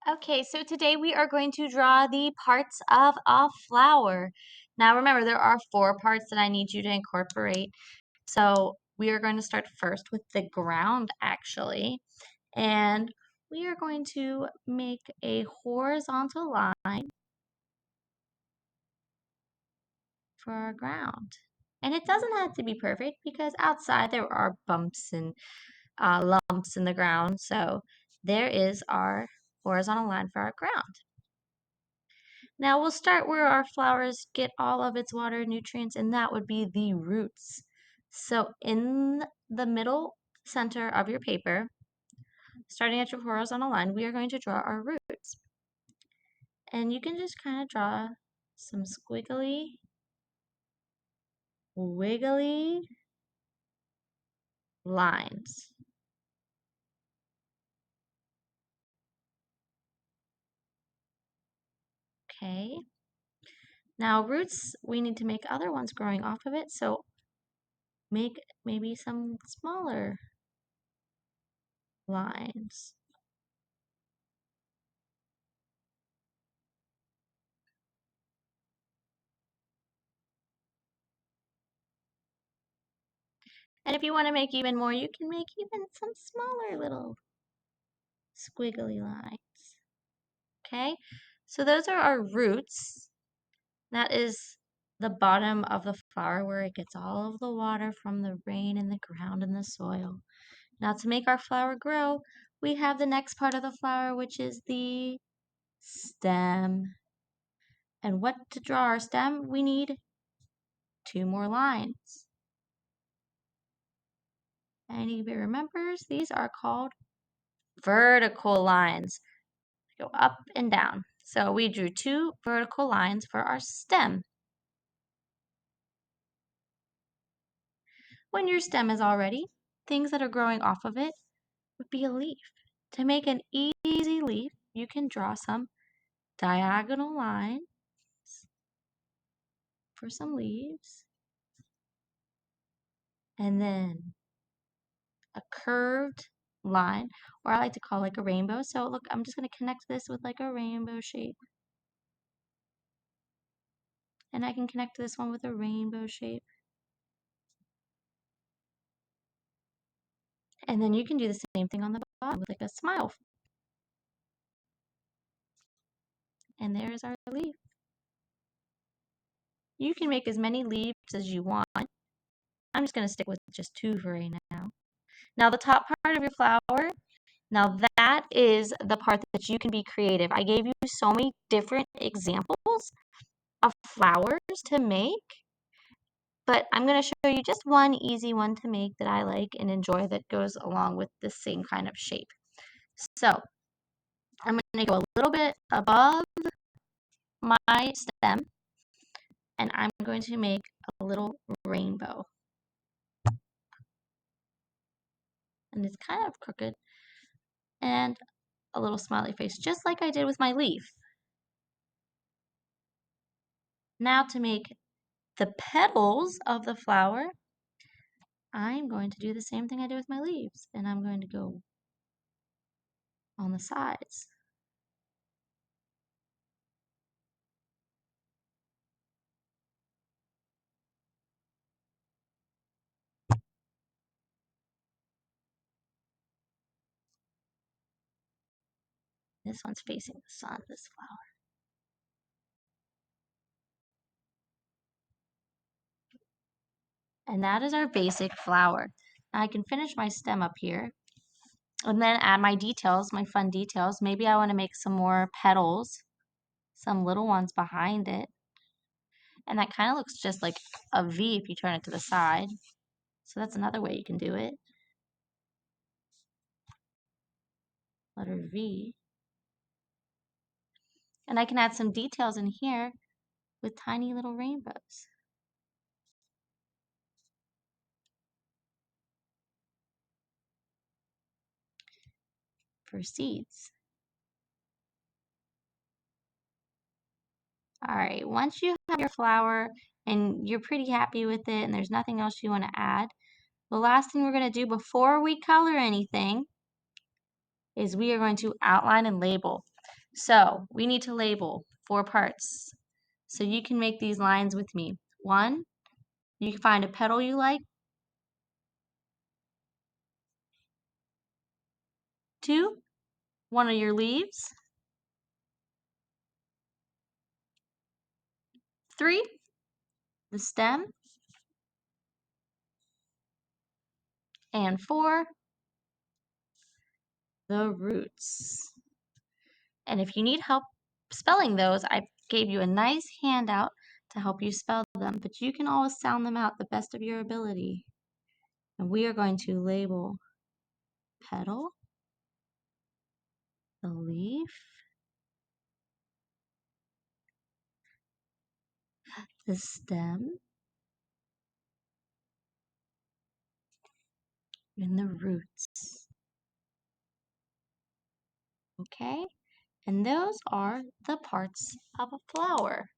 Okay, so today we are going to draw the parts of a flower. Now remember, there are 4 parts that I need you to incorporate. So we are going to start first with the ground, actually. And we are going to make a horizontal line for our ground. And it doesn't have to be perfect because outside there are bumps and lumps in the ground. So there is our horizontal line for our ground. Now we'll start where our flowers get all of its water and nutrients, and that would be the roots. So in the middle center of your paper, starting at your horizontal line, we are going to draw our roots. And you can just kind of draw some squiggly, wiggly lines. Okay. Now roots, we need to make other ones growing off of it, so make maybe some smaller lines. And if you want to make even more, you can make even some smaller little squiggly lines. Okay, so those are our roots. That is the bottom of the flower where it gets all of the water from the rain and the ground and the soil. Now to make our flower grow, we have the next part of the flower, which is the stem. And what to draw our stem, we need 2 more lines. Anybody remembers? These are called vertical lines. Go up and down. So we drew 2 vertical lines for our stem. When your stem is all ready, things that are growing off of it would be a leaf. To make an easy leaf, you can draw some diagonal lines for some leaves, and then a curved line, or I like to call like a rainbow. So look, I'm just going to connect this with like a rainbow shape. And I can connect this one with a rainbow shape. And then you can do the same thing on the bottom with like a smile. And there's our leaf. You can make as many leaves as you want. I'm just going to stick with just 2 for right now. Now the top part of your flower, now that is the part that you can be creative. I gave you so many different examples of flowers to make, but I'm going to show you just one easy one to make that I like and enjoy that goes along with the same kind of shape. So I'm going to go a little bit above my stem, and I'm going to make a little rainbow. And it's kind of crooked, and a little smiley face, just like I did with my leaf. Now to make the petals of the flower, I'm going to do the same thing I did with my leaves, and I'm going to go on the sides. This one's facing the sun, this flower. And that is our basic flower. Now I can finish my stem up here and then add my details, my fun details. Maybe I want to make some more petals, some little ones behind it. And that kind of looks just like a V if you turn it to the side. So that's another way you can do it. Letter V. And I can add some details in here with tiny little rainbows. For seeds. All right, once you have your flower and you're pretty happy with it and there's nothing else you want to add, the last thing we're going to do before we color anything is we are going to outline and label. So we need to label 4 parts. So you can make these lines with me. 1, you can find a petal you like. 2, one of your leaves. 3, the stem. And 4, the roots. And if you need help spelling those, I gave you a nice handout to help you spell them, but you can always sound them out the best of your ability. And we are going to label petal, the leaf, the stem, and the roots. Okay? And those are the parts of a flower.